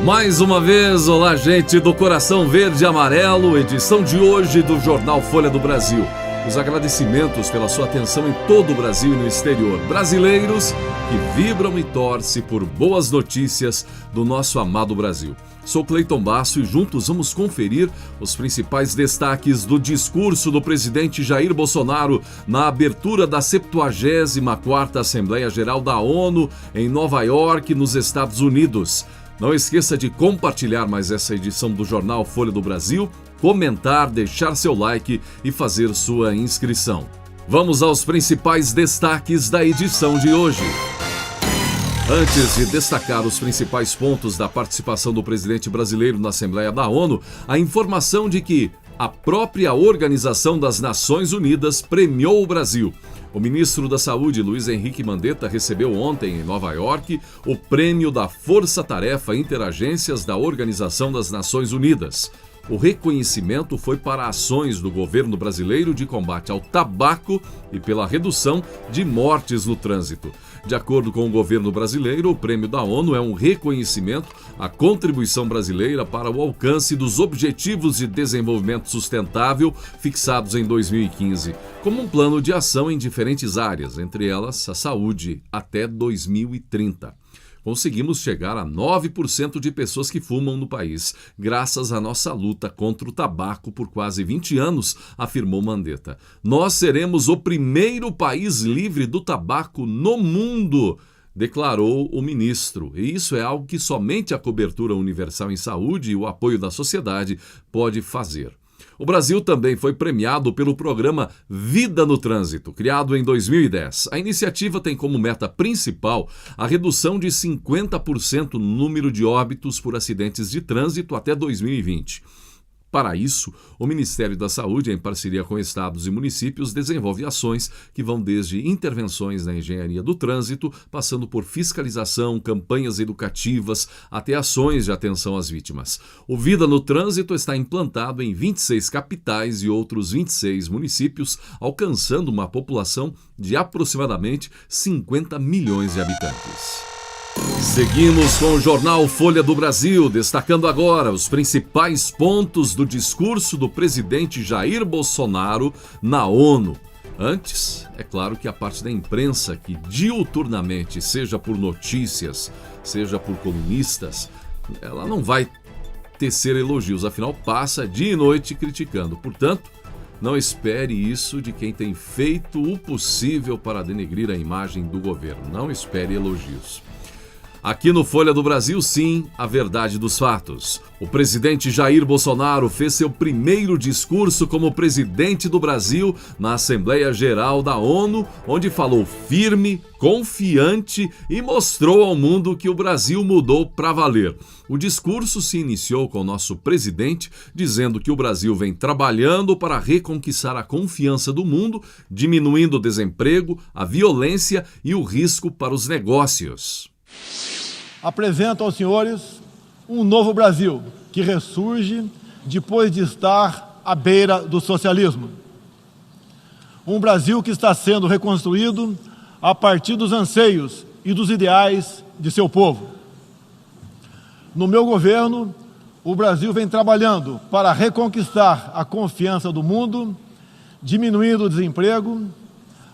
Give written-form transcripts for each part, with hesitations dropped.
Mais uma vez, olá gente do Coração Verde e Amarelo, edição de hoje do Jornal Folha do Brasil. Os agradecimentos pela sua atenção em todo o Brasil e no exterior. Brasileiros que vibram e torcem por boas notícias do nosso amado Brasil. Sou Cleiton Basso e juntos vamos conferir os principais destaques do discurso do presidente Jair Bolsonaro na abertura da 74ª Assembleia Geral da ONU em Nova York, nos Estados Unidos. Não esqueça de compartilhar mais essa edição do Jornal Folha do Brasil, comentar, deixar seu like e fazer sua inscrição. Vamos aos principais destaques da edição de hoje. Antes de destacar os principais pontos da participação do presidente brasileiro na Assembleia da ONU, a informação de que a própria Organização das Nações Unidas premiou o Brasil. O ministro da Saúde, Luiz Henrique Mandetta, recebeu ontem em Nova York o prêmio da Força Tarefa Interagências da Organização das Nações Unidas. O reconhecimento foi para ações do governo brasileiro de combate ao tabaco e pela redução de mortes no trânsito. De acordo com o governo brasileiro, o prêmio da ONU é um reconhecimento à contribuição brasileira para o alcance dos Objetivos de Desenvolvimento Sustentável fixados em 2015, como um plano de ação em diferentes áreas, entre elas a saúde, até 2030. Conseguimos chegar a 9% de pessoas que fumam no país, graças à nossa luta contra o tabaco por quase 20 anos, afirmou Mandetta. Nós seremos o primeiro país livre do tabaco no mundo, declarou o ministro. E isso é algo que somente a cobertura universal em saúde e o apoio da sociedade pode fazer. O Brasil também foi premiado pelo programa Vida no Trânsito, criado em 2010. A iniciativa tem como meta principal a redução de 50% no número de óbitos por acidentes de trânsito até 2020. Para isso, o Ministério da Saúde, em parceria com estados e municípios, desenvolve ações que vão desde intervenções na engenharia do trânsito, passando por fiscalização, campanhas educativas, até ações de atenção às vítimas. O Vida no Trânsito está implantado em 26 capitais e outros 26 municípios, alcançando uma população de aproximadamente 50 milhões de habitantes. Seguimos com o Jornal Folha do Brasil, destacando agora os principais pontos do discurso do presidente Jair Bolsonaro na ONU. Antes, é claro que a parte da imprensa que diuturnamente, seja por notícias, seja por colunistas, ela não vai tecer elogios, afinal passa dia e noite criticando. Portanto, não espere isso de quem tem feito o possível para denegrir a imagem do governo. Não espere elogios. Aqui no Folha do Brasil, sim, a verdade dos fatos. O presidente Jair Bolsonaro fez seu primeiro discurso como presidente do Brasil na Assembleia Geral da ONU, onde falou firme, confiante e mostrou ao mundo que o Brasil mudou para valer. O discurso se iniciou com o nosso presidente dizendo que o Brasil vem trabalhando para reconquistar a confiança do mundo, diminuindo o desemprego, a violência e o risco para os negócios. Apresento aos senhores um novo Brasil que ressurge depois de estar à beira do socialismo. Um Brasil que está sendo reconstruído a partir dos anseios e dos ideais de seu povo. No meu governo, o Brasil vem trabalhando para reconquistar a confiança do mundo, diminuindo o desemprego,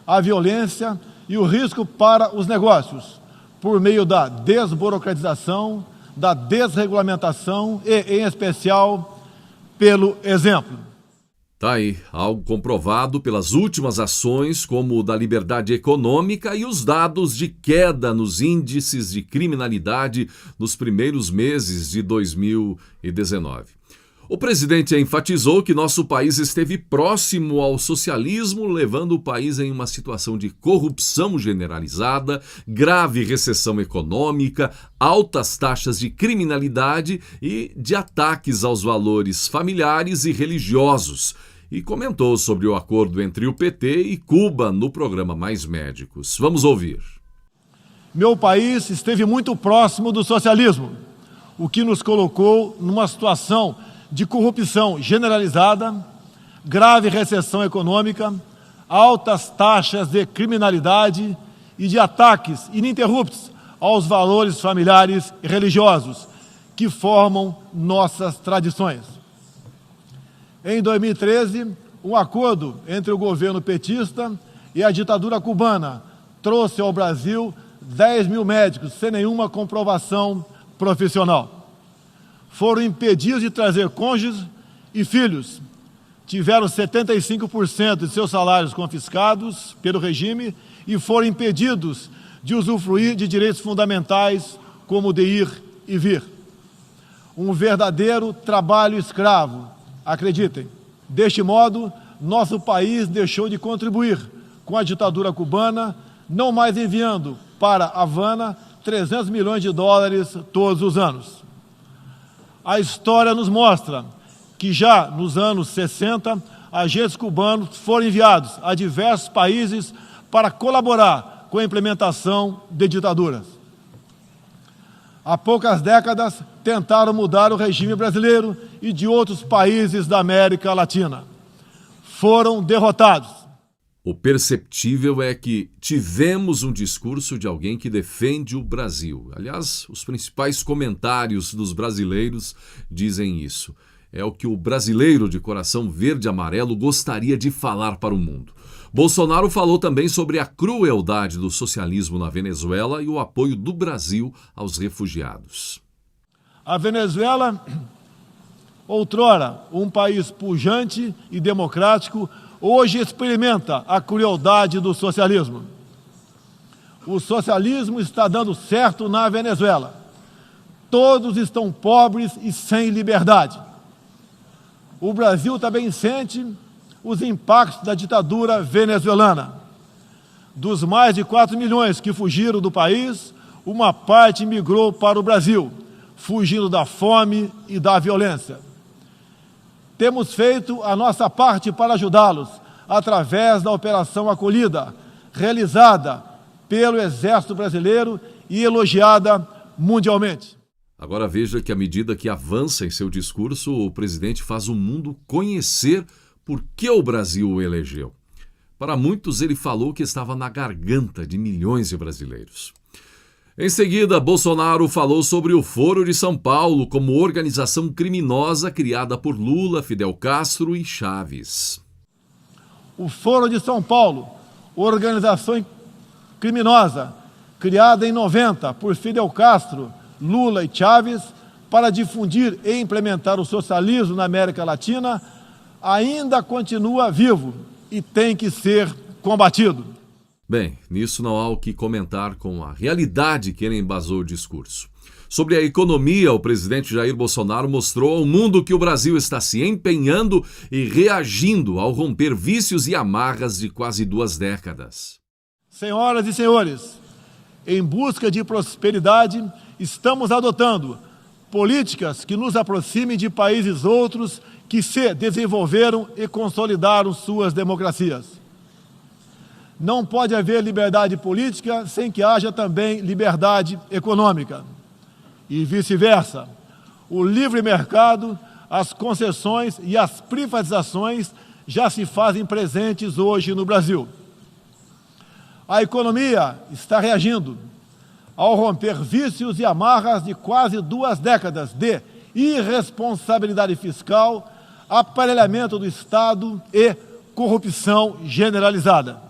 a violência e o risco para os negócios, por meio da desburocratização, da desregulamentação e, em especial, pelo exemplo. Tá aí, algo comprovado pelas últimas ações, como o da liberdade econômica e os dados de queda nos índices de criminalidade nos primeiros meses de 2019. O presidente enfatizou que nosso país esteve próximo ao socialismo, levando o país em uma situação de corrupção generalizada, grave recessão econômica, altas taxas de criminalidade e de ataques aos valores familiares e religiosos. E comentou sobre o acordo entre o PT e Cuba no programa Mais Médicos. Vamos ouvir. Meu país esteve muito próximo do socialismo, o que nos colocou numa situação de corrupção generalizada, grave recessão econômica, altas taxas de criminalidade e de ataques ininterruptos aos valores familiares e religiosos, que formam nossas tradições. Em 2013, um acordo entre o governo petista e a ditadura cubana trouxe ao Brasil 10 mil médicos sem nenhuma comprovação profissional. Foram impedidos de trazer cônjuges e filhos. Tiveram 75% de seus salários confiscados pelo regime e foram impedidos de usufruir de direitos fundamentais como o de ir e vir. Um verdadeiro trabalho escravo, acreditem. Deste modo, nosso país deixou de contribuir com a ditadura cubana, não mais enviando para Havana 300 milhões de dólares todos os anos. A história nos mostra que já nos anos 60, agentes cubanos foram enviados a diversos países para colaborar com a implementação de ditaduras. Há poucas décadas, tentaram mudar o regime brasileiro e de outros países da América Latina. Foram derrotados. O perceptível é que tivemos um discurso de alguém que defende o Brasil. Aliás, os principais comentários dos brasileiros dizem isso. É o que o brasileiro de coração verde e amarelo gostaria de falar para o mundo. Bolsonaro falou também sobre a crueldade do socialismo na Venezuela e o apoio do Brasil aos refugiados. A Venezuela, outrora um país pujante e democrático, hoje experimenta a crueldade do socialismo. O socialismo está dando certo na Venezuela. Todos estão pobres e sem liberdade. O Brasil também sente os impactos da ditadura venezuelana. Dos mais de 4 milhões que fugiram do país, uma parte migrou para o Brasil, fugindo da fome e da violência. Temos feito a nossa parte para ajudá-los, através da Operação Acolhida, realizada pelo Exército Brasileiro e elogiada mundialmente. Agora veja que, à medida que avança em seu discurso, o presidente faz o mundo conhecer por que o Brasil o elegeu. Para muitos, ele falou que estava na garganta de milhões de brasileiros. Em seguida, Bolsonaro falou sobre o Foro de São Paulo como organização criminosa criada por Lula, Fidel Castro e Chaves. O Foro de São Paulo, organização criminosa criada em 90 por Fidel Castro, Lula e Chaves, para difundir e implementar o socialismo na América Latina, ainda continua vivo e tem que ser combatido. Bem, nisso não há o que comentar com a realidade que ele embasou o discurso. Sobre a economia, o presidente Jair Bolsonaro mostrou ao mundo que o Brasil está se empenhando e reagindo ao romper vícios e amarras de quase 2 décadas. Senhoras e senhores, em busca de prosperidade, estamos adotando políticas que nos aproximem de países outros que se desenvolveram e consolidaram suas democracias. Não pode haver liberdade política sem que haja também liberdade econômica. E vice-versa. O livre mercado, as concessões e as privatizações já se fazem presentes hoje no Brasil. A economia está reagindo ao romper vícios e amarras de quase 2 décadas de irresponsabilidade fiscal, aparelhamento do Estado e corrupção generalizada.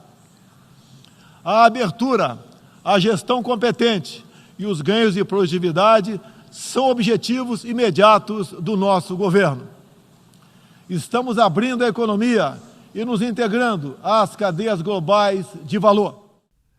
A abertura, a gestão competente e os ganhos de produtividade são objetivos imediatos do nosso governo. Estamos abrindo a economia e nos integrando às cadeias globais de valor.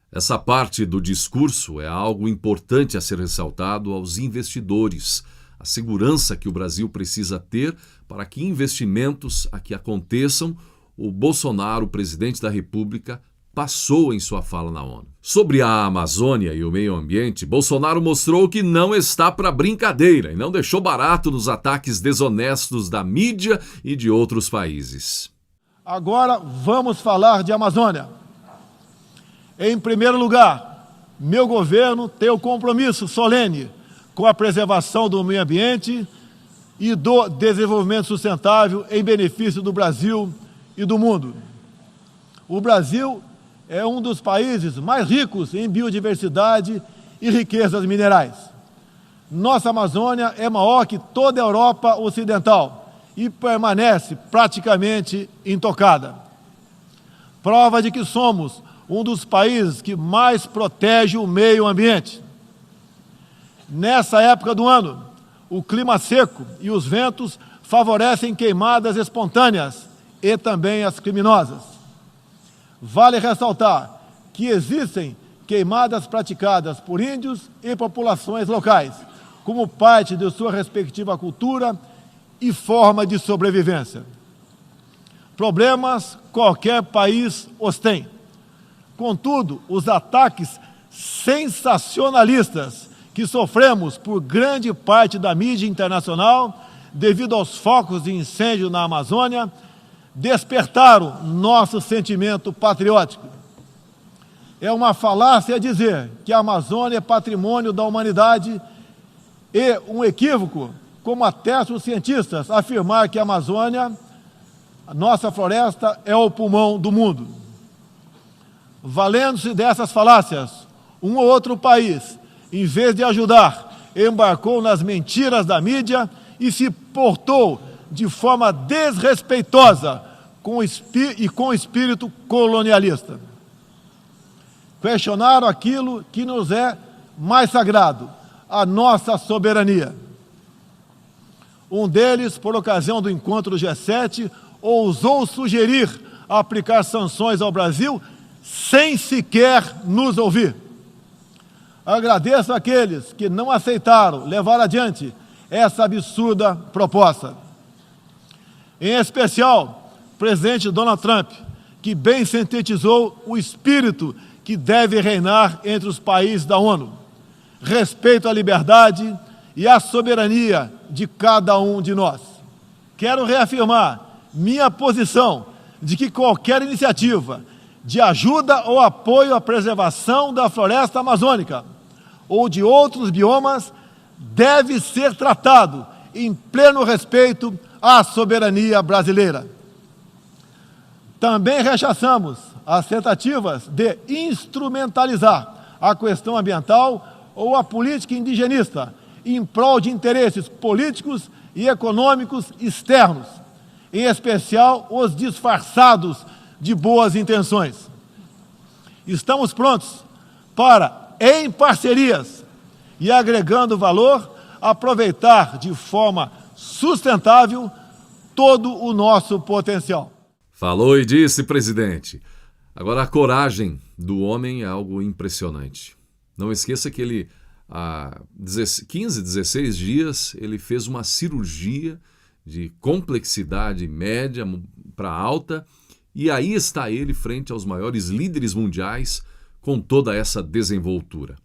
Essa parte do discurso é algo importante a ser ressaltado aos investidores, a segurança que o Brasil precisa ter para que investimentos aqui aconteçam. O Bolsonaro, presidente da República, passou em sua fala na ONU. Sobre a Amazônia e o meio ambiente, Bolsonaro mostrou que não está para brincadeira e não deixou barato nos ataques desonestos da mídia e de outros países. Agora vamos falar de Amazônia. Em primeiro lugar, meu governo tem o compromisso solene com a preservação do meio ambiente e do desenvolvimento sustentável em benefício do Brasil e do mundo. O Brasil é um dos países mais ricos em biodiversidade e riquezas minerais. nossa Amazônia é maior que toda a Europa Ocidental e permanece praticamente intocada. Prova de que somos um dos países que mais protege o meio ambiente. Nessa época do ano, o clima seco e os ventos favorecem queimadas espontâneas e também as criminosas. Vale ressaltar que existem queimadas praticadas por índios e populações locais, como parte de sua respectiva cultura e forma de sobrevivência. Problemas qualquer país os tem. Contudo, os ataques sensacionalistas que sofremos por grande parte da mídia internacional, devido aos focos de incêndio na Amazônia, despertaram nosso sentimento patriótico. É uma falácia dizer que a Amazônia é patrimônio da humanidade e um equívoco, como atestam os cientistas, afirmar que a Amazônia, a nossa floresta, é o pulmão do mundo. Valendo-se dessas falácias, um ou outro país, em vez de ajudar, embarcou nas mentiras da mídia e se portou de forma desrespeitosa com espírito colonialista. Questionaram aquilo que nos é mais sagrado, a nossa soberania. Um deles, por ocasião do encontro do G7, ousou sugerir aplicar sanções ao Brasil sem sequer nos ouvir. Agradeço àqueles que não aceitaram levar adiante essa absurda proposta. Em especial, o presidente Donald Trump, que bem sintetizou o espírito que deve reinar entre os países da ONU: respeito à liberdade e à soberania de cada um de nós. Quero reafirmar minha posição de que qualquer iniciativa de ajuda ou apoio à preservação da floresta amazônica ou de outros biomas deve ser tratado em pleno respeito à soberania brasileira. Também rechaçamos as tentativas de instrumentalizar a questão ambiental ou a política indigenista em prol de interesses políticos e econômicos externos, em especial os disfarçados de boas intenções. Estamos prontos para, em parcerias e agregando valor, aproveitar de forma sustentável todo o nosso potencial. Falou e disse, presidente. Agora, a coragem do homem é algo impressionante. Não esqueça que ele, há 15, 16 dias, ele fez uma cirurgia de complexidade média para alta, e aí está ele frente aos maiores líderes mundiais com toda essa desenvoltura.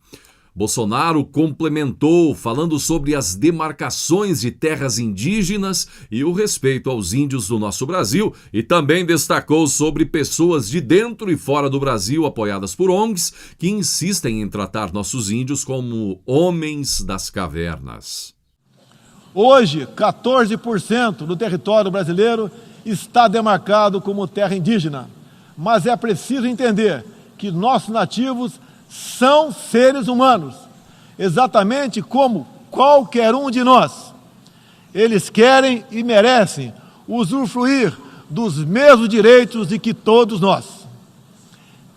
Bolsonaro complementou falando sobre as demarcações de terras indígenas e o respeito aos índios do nosso Brasil, e também destacou sobre pessoas de dentro e fora do Brasil apoiadas por ONGs que insistem em tratar nossos índios como homens das cavernas. Hoje, 14% do território brasileiro está demarcado como terra indígena, mas é preciso entender que nossos nativos são seres humanos, exatamente como qualquer um de nós. Eles querem e merecem usufruir dos mesmos direitos de que todos nós.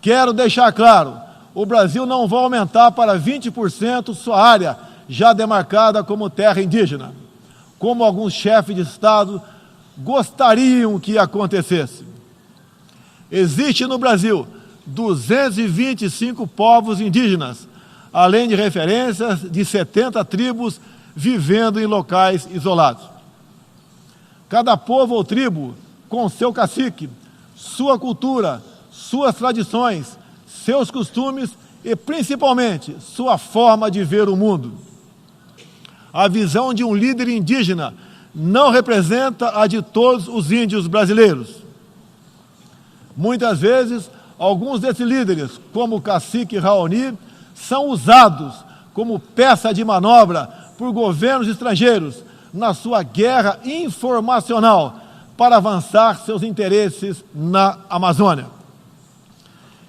Quero deixar claro, o Brasil não vai aumentar para 20% sua área já demarcada como terra indígena, como alguns chefes de Estado gostariam que acontecesse. Existe no Brasil 225 povos indígenas, além de referências de 70 tribos vivendo em locais isolados. Cada povo ou tribo, com seu cacique, sua cultura, suas tradições, seus costumes e, principalmente, sua forma de ver o mundo. A visão de um líder indígena não representa a de todos os índios brasileiros. Muitas vezes, alguns desses líderes, como o cacique Raoni, são usados como peça de manobra por governos estrangeiros na sua guerra informacional para avançar seus interesses na Amazônia.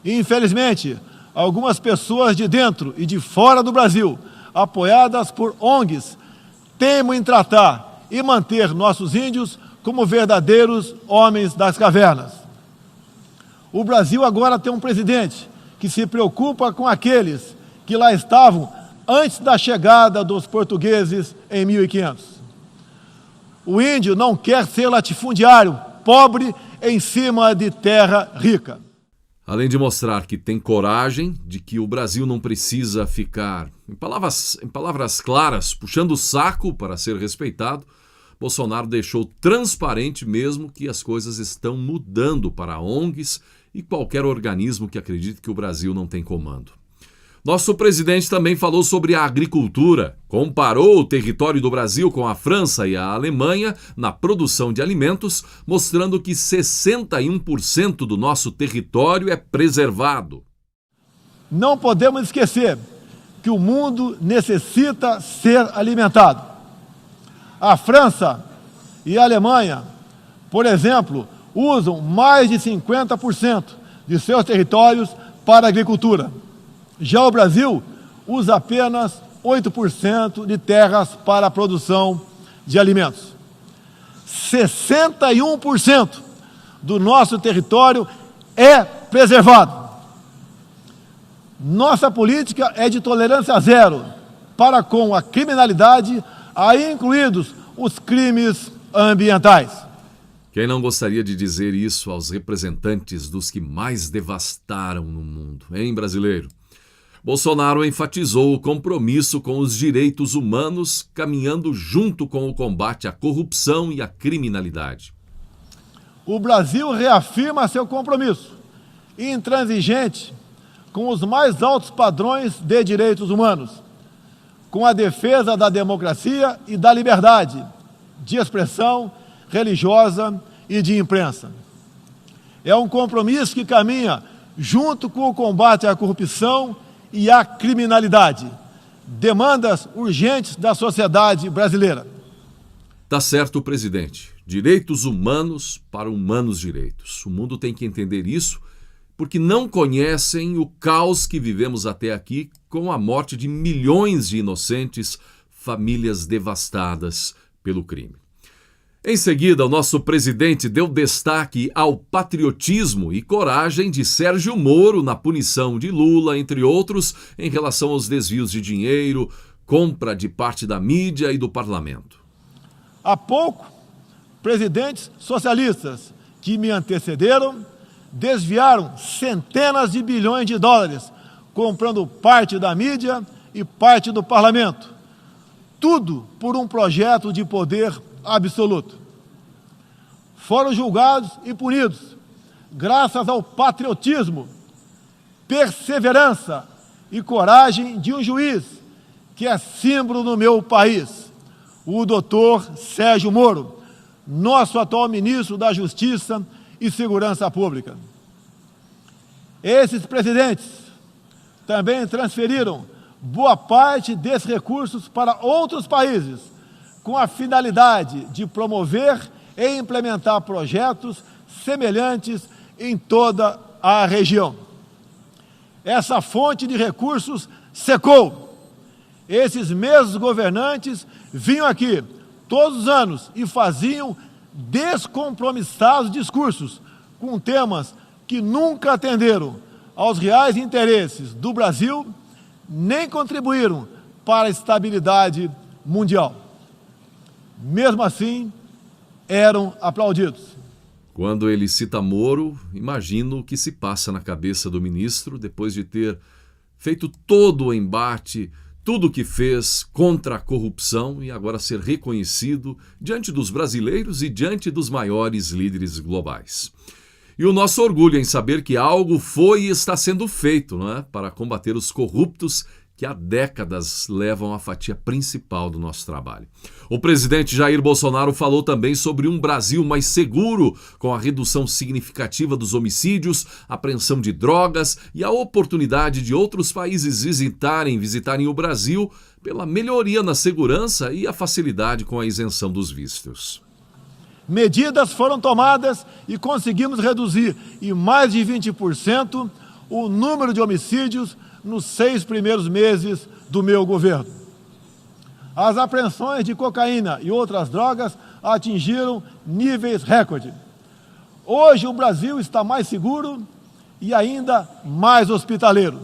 Infelizmente, algumas pessoas de dentro e de fora do Brasil apoiadas por ONGs, teimam em tratar e manter nossos índios como verdadeiros homens das cavernas. O Brasil agora tem um presidente que se preocupa com aqueles que lá estavam antes da chegada dos portugueses em 1500. O índio não quer ser latifundiário, pobre em cima de terra rica. Além de mostrar que tem coragem, de que o Brasil não precisa ficar, em palavras claras, puxando o saco para ser respeitado, Bolsonaro deixou transparente mesmo que as coisas estão mudando para ONGs e qualquer organismo que acredite que o Brasil não tem comando. Nosso presidente também falou sobre a agricultura, comparou o território do Brasil com a França e a Alemanha na produção de alimentos, mostrando que 61% do nosso território é preservado. Não podemos esquecer que o mundo necessita ser alimentado. A França e a Alemanha, por exemplo, usam mais de 50% de seus territórios para a agricultura. Já o Brasil usa apenas 8% de terras para a produção de alimentos. 61% do nosso território é preservado. Nossa política é de tolerância zero para com a criminalidade, aí incluídos os crimes ambientais. Quem não gostaria de dizer isso aos representantes dos que mais devastaram no mundo, hein, brasileiro? Bolsonaro enfatizou o compromisso com os direitos humanos, caminhando junto com o combate à corrupção e à criminalidade. O Brasil reafirma seu compromisso intransigente com os mais altos padrões de direitos humanos, com a defesa da democracia e da liberdade de expressão religiosa e de imprensa. É um compromisso que caminha junto com o combate à corrupção e à criminalidade, demandas urgentes da sociedade brasileira. Tá certo, presidente. Direitos humanos para humanos direitos. O mundo tem que entender isso, porque não conhecem o caos que vivemos até aqui com a morte de milhões de inocentes, famílias devastadas pelo crime. Em seguida, o nosso presidente deu destaque ao patriotismo e coragem de Sérgio Moro na punição de Lula, entre outros, em relação aos desvios de dinheiro, compra de parte da mídia e do parlamento. Há pouco, presidentes socialistas que me antecederam desviaram centenas de bilhões de dólares, comprando parte da mídia e parte do parlamento. Tudo por um projeto de poder absoluto. Foram julgados e punidos graças ao patriotismo, perseverança e coragem de um juiz que é símbolo no meu país, o doutor Sérgio Moro, nosso atual ministro da Justiça e Segurança Pública. Esses presidentes também transferiram boa parte desses recursos para outros países, com a finalidade de promover e implementar projetos semelhantes em toda a região. Essa fonte de recursos secou. Esses mesmos governantes vinham aqui todos os anos e faziam descompromissados discursos com temas que nunca atenderam aos reais interesses do Brasil, nem contribuíram para a estabilidade mundial. Mesmo assim, eram aplaudidos. Quando ele cita Moro, imagino o que se passa na cabeça do ministro depois de ter feito todo o embate, tudo o que fez contra a corrupção e agora ser reconhecido diante dos brasileiros e diante dos maiores líderes globais. E o nosso orgulho em saber que algo foi e está sendo feito, não é? Para combater os corruptos que há décadas levam a fatia principal do nosso trabalho. O presidente Jair Bolsonaro falou também sobre um Brasil mais seguro, com a redução significativa dos homicídios, apreensão de drogas e a oportunidade de outros países visitarem o Brasil pela melhoria na segurança e a facilidade com a isenção dos vistos. Medidas foram tomadas e conseguimos reduzir em mais de 20% o número de homicídios nos 6 primeiros meses do meu governo. As apreensões de cocaína e outras drogas atingiram níveis recorde. Hoje o Brasil está mais seguro e ainda mais hospitaleiro.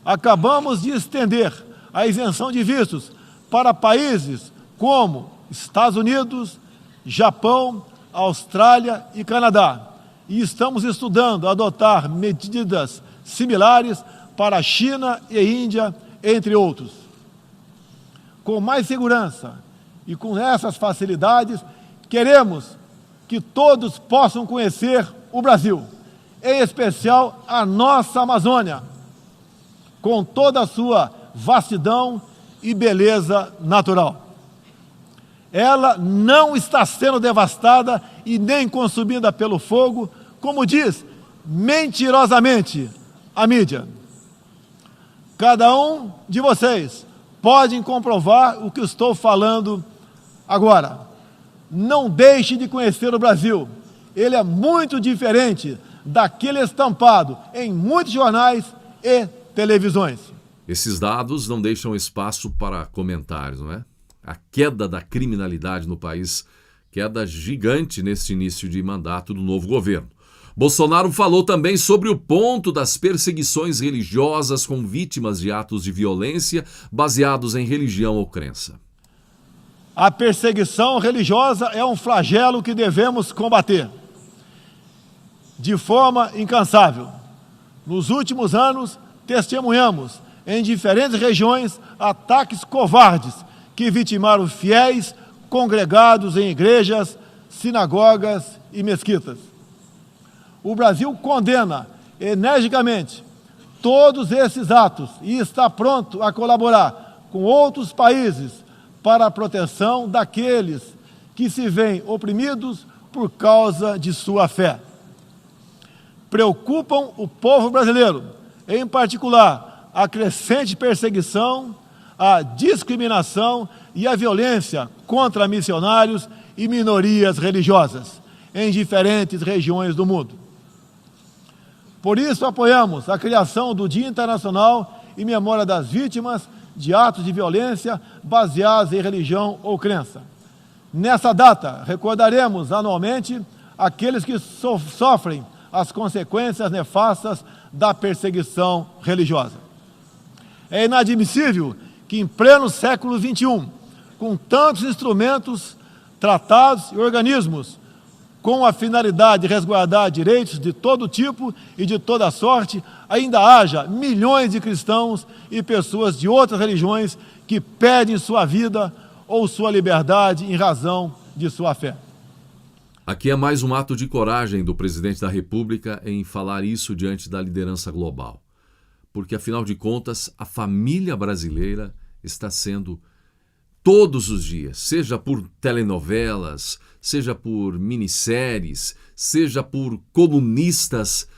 Acabamos de estender a isenção de vistos para países como Estados Unidos, Japão, Austrália e Canadá. E estamos estudando adotar medidas similares para a China e Índia, entre outros. Com mais segurança e com essas facilidades, queremos que todos possam conhecer o Brasil, em especial a nossa Amazônia, com toda a sua vastidão e beleza natural. Ela não está sendo devastada e nem consumida pelo fogo, como diz mentirosamente a mídia. Cada um de vocês pode comprovar o que estou falando agora. Não deixe de conhecer o Brasil. Ele é muito diferente daquele estampado em muitos jornais e televisões. Esses dados não deixam espaço para comentários, não é? A queda da criminalidade no país, queda gigante neste início de mandato do novo governo. Bolsonaro falou também sobre o ponto das perseguições religiosas com vítimas de atos de violência baseados em religião ou crença. A perseguição religiosa é um flagelo que devemos combater de forma incansável. Nos últimos anos, testemunhamos em diferentes regiões ataques covardes que vitimaram fiéis congregados em igrejas, sinagogas e mesquitas. O Brasil condena energicamente todos esses atos e está pronto a colaborar com outros países para a proteção daqueles que se veem oprimidos por causa de sua fé. Preocupam o povo brasileiro, em particular, a crescente perseguição, a discriminação e a violência contra missionários e minorias religiosas em diferentes regiões do mundo. Por isso, apoiamos a criação do Dia Internacional em memória das vítimas de atos de violência baseados em religião ou crença. Nessa data, recordaremos anualmente aqueles que sofrem as consequências nefastas da perseguição religiosa. É inadmissível que, em pleno século XXI, com tantos instrumentos, tratados e organismos com a finalidade de resguardar direitos de todo tipo e de toda sorte, ainda haja milhões de cristãos e pessoas de outras religiões que perdem sua vida ou sua liberdade em razão de sua fé. Aqui é mais um ato de coragem do presidente da República em falar isso diante da liderança global. Porque, afinal de contas, a família brasileira está sendo todos os dias, seja por telenovelas, seja por minisséries, seja por colunistas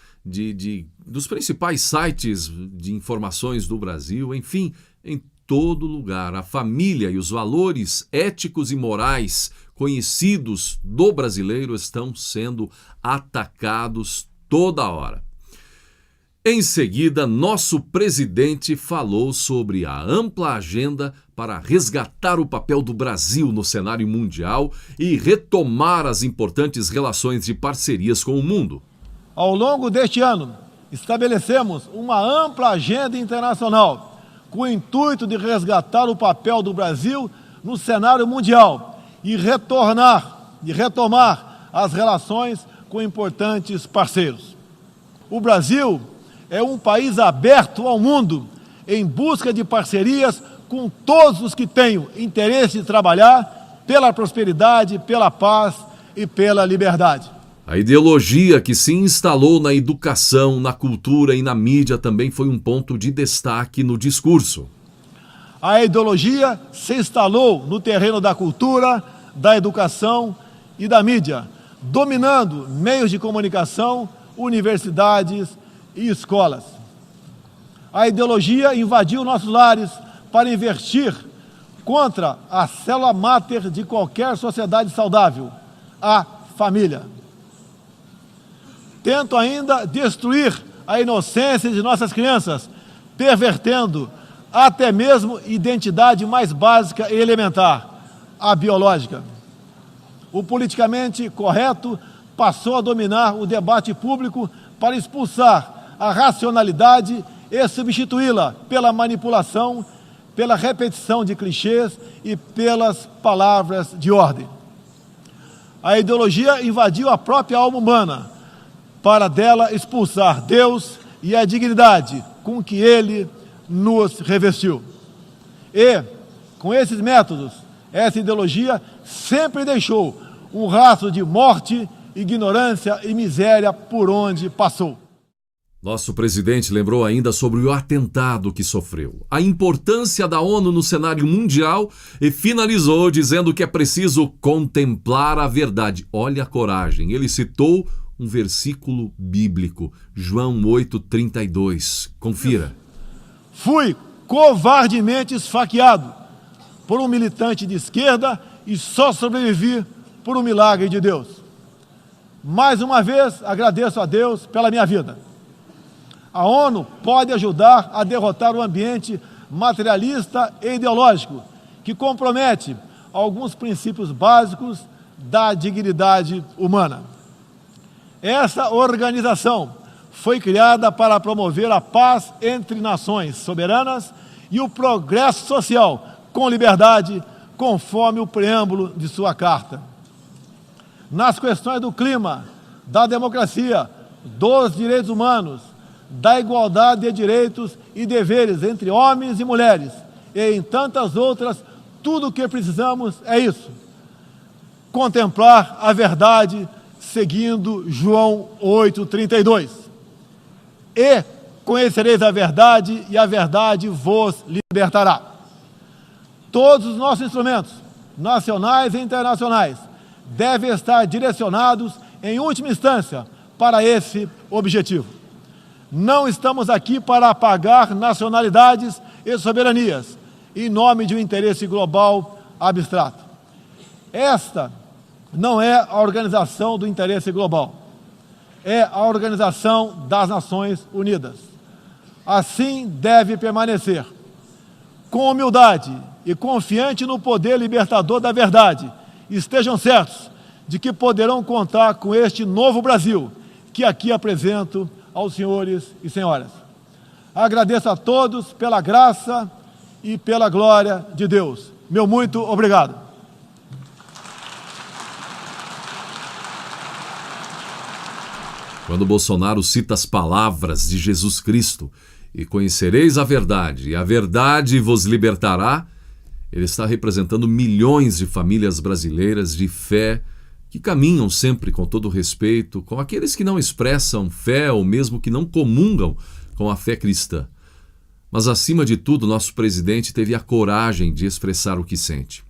dos principais sites de informações do Brasil, enfim, em todo lugar. A família e os valores éticos e morais conhecidos do brasileiro estão sendo atacados toda hora. Em seguida, nosso presidente falou sobre a ampla agenda para resgatar o papel do Brasil no cenário mundial e retomar as importantes relações de parcerias com o mundo. Ao longo deste ano, estabelecemos uma ampla agenda internacional com o intuito de resgatar o papel do Brasil no cenário mundial e retomar as relações com importantes parceiros. O Brasil é um país aberto ao mundo, em busca de parcerias com todos os que tenham interesse de trabalhar pela prosperidade, pela paz e pela liberdade. A ideologia que se instalou na educação, na cultura e na mídia também foi um ponto de destaque no discurso. A ideologia se instalou no terreno da cultura, da educação e da mídia, dominando meios de comunicação, universidades e escolas. A ideologia invadiu nossos lares para investir contra a célula máter de qualquer sociedade saudável, a família. Tentam ainda destruir a inocência de nossas crianças, pervertendo até mesmo identidade mais básica e elementar, a biológica. O politicamente correto passou a dominar o debate público para expulsar a racionalidade e substituí-la pela manipulação, pela repetição de clichês e pelas palavras de ordem. A ideologia invadiu a própria alma humana para dela expulsar Deus e a dignidade com que Ele nos revestiu. E, com esses métodos, essa ideologia sempre deixou um rastro de morte, ignorância e miséria por onde passou. Nosso presidente lembrou ainda sobre o atentado que sofreu, a importância da ONU no cenário mundial e finalizou dizendo que é preciso contemplar a verdade. Olha a coragem. Ele citou um versículo bíblico, João 8:32. Confira. Fui covardemente esfaqueado por um militante de esquerda e só sobrevivi por um milagre de Deus. Mais uma vez, agradeço a Deus pela minha vida. A ONU pode ajudar a derrotar o ambiente materialista e ideológico que compromete alguns princípios básicos da dignidade humana. Essa organização foi criada para promover a paz entre nações soberanas e o progresso social com liberdade, conforme o preâmbulo de sua carta. Nas questões do clima, da democracia, dos direitos humanos, da igualdade de direitos e deveres entre homens e mulheres, e em tantas outras, tudo o que precisamos é isso: contemplar a verdade seguindo João 8:32. E conhecereis a verdade, e a verdade vos libertará. Todos os nossos instrumentos, nacionais e internacionais, devem estar direcionados, em última instância, para esse objetivo. Não estamos aqui para apagar nacionalidades e soberanias, em nome de um interesse global abstrato. Esta não é a organização do interesse global, é a Organização das Nações Unidas. Assim deve permanecer, com humildade e confiante no poder libertador da verdade. Estejam certos de que poderão contar com este novo Brasil, que aqui apresento aos senhores e senhoras. Agradeço a todos pela graça e pela glória de Deus. Meu muito obrigado. Quando Bolsonaro cita as palavras de Jesus Cristo, e conhecereis a verdade, e a verdade vos libertará, ele está representando milhões de famílias brasileiras de fé que caminham sempre com todo respeito com aqueles que não expressam fé ou mesmo que não comungam com a fé cristã. Mas, acima de tudo, nosso presidente teve a coragem de expressar o que sente.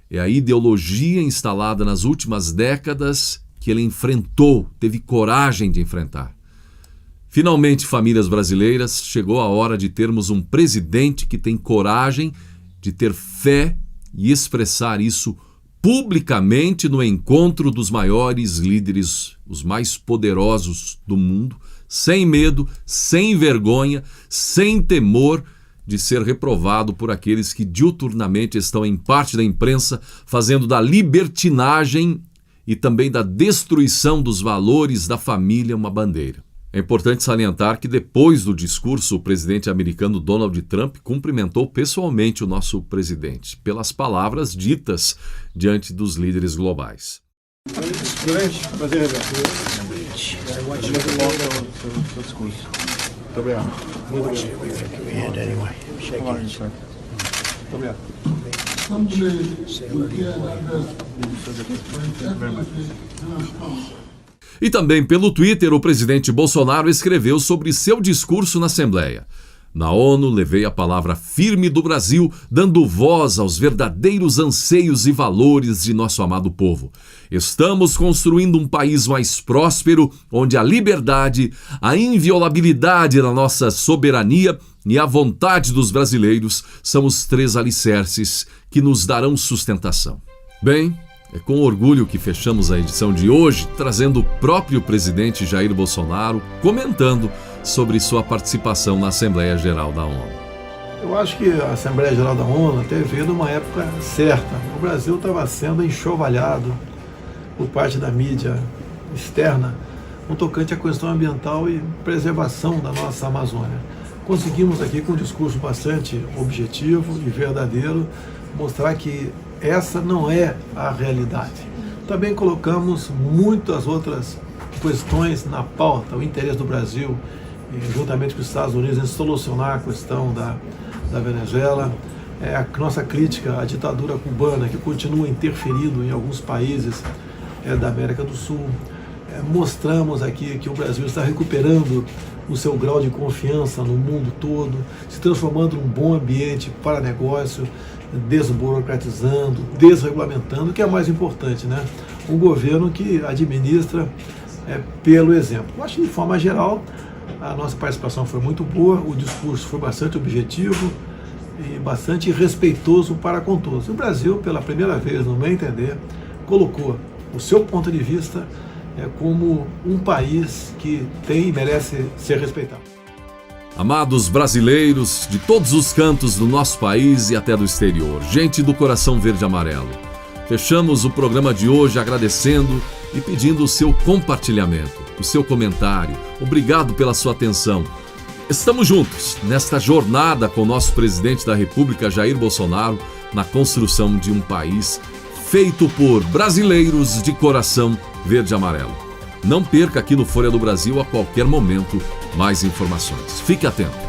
É a ideologia instalada nas últimas décadas que ele enfrentou, teve coragem de enfrentar. Finalmente, famílias brasileiras, chegou a hora de termos um presidente que tem coragem de ter fé e expressar isso publicamente no encontro dos maiores líderes, os mais poderosos do mundo, sem medo, sem vergonha, sem temor de ser reprovado por aqueles que diuturnamente estão em parte da imprensa fazendo da libertinagem e também da destruição dos valores da família uma bandeira. É importante salientar que depois do discurso, o presidente americano Donald Trump cumprimentou pessoalmente o nosso presidente pelas palavras ditas diante dos líderes globais. Prazer rever. Muito obrigado. E também pelo Twitter, o presidente Bolsonaro escreveu sobre seu discurso na Assembleia. Na ONU, levei a palavra firme do Brasil, dando voz aos verdadeiros anseios e valores de nosso amado povo. Estamos construindo um país mais próspero, onde a liberdade, a inviolabilidade da nossa soberania e a vontade dos brasileiros são os 3 alicerces que nos darão sustentação. Bem, é com orgulho que fechamos a edição de hoje, trazendo o próprio presidente Jair Bolsonaro comentando sobre sua participação na Assembleia Geral da ONU. Eu acho que a Assembleia Geral da ONU até veio numa época certa. O Brasil estava sendo enxovalhado por parte da mídia externa no tocante à questão ambiental e preservação da nossa Amazônia. Conseguimos aqui, com um discurso bastante objetivo e verdadeiro, mostrar que essa não é a realidade. Também colocamos muitas outras questões na pauta, o interesse do Brasil, juntamente com os Estados Unidos, em solucionar a questão da Venezuela, a nossa crítica à ditadura cubana, que continua interferindo em alguns países da América do Sul. Mostramos aqui que o Brasil está recuperando o seu grau de confiança no mundo todo, se transformando num bom ambiente para negócio, desburocratizando, desregulamentando, que é mais importante, né? Um governo que administra pelo exemplo. Eu acho que, de forma geral, a nossa participação foi muito boa, o discurso foi bastante objetivo e bastante respeitoso para com todos. O Brasil, pela primeira vez, no meu entender, colocou o seu ponto de vista como um país que tem e merece ser respeitado. Amados brasileiros de todos os cantos do nosso país e até do exterior, gente do coração verde e amarelo, fechamos o programa de hoje agradecendo e pedindo o seu compartilhamento, o seu comentário. Obrigado pela sua atenção. Estamos juntos nesta jornada com o nosso presidente da República, Jair Bolsonaro, na construção de um país feito por brasileiros de coração verde e amarelo. Não perca aqui no Folha do Brasil a qualquer momento mais informações. Fique atento.